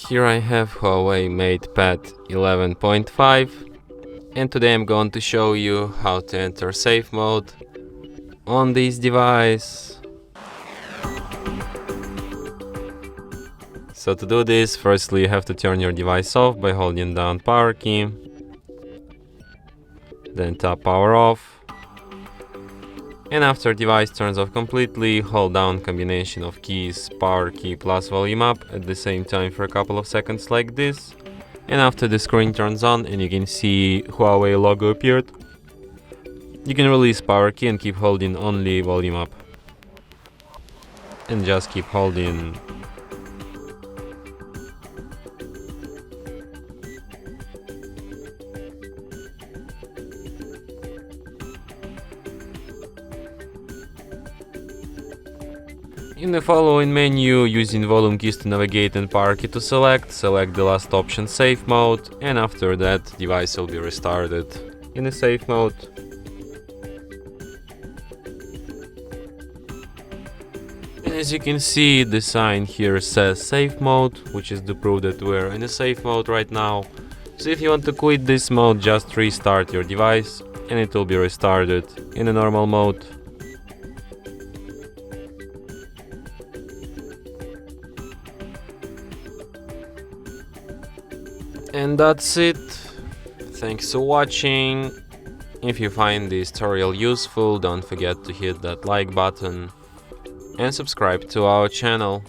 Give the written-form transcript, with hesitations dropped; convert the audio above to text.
Here I have Huawei MatePad 11.5 and today I'm going to show you how to enter safe mode on this device. So to do this, firstly you have to turn your device off by holding down power key, then tap power off, and after device turns off completely, hold down combination of keys power key plus volume up at the same time for a couple of seconds like this, and after the screen turns on and you can see Huawei logo appeared, you can release power key and keep holding only volume up and just keep holding. In the following menu, using volume keys to navigate and power key to select the last option, safe mode, and after that device will be restarted in a safe mode. And as you can see, the sign here says safe mode, which is to prove that we're in a safe mode right now. So if you want to quit this mode, just restart your device and it will be restarted in a normal mode. And that's it. Thanks for watching. If you find this tutorial useful, don't forget to hit that like button and subscribe to our channel.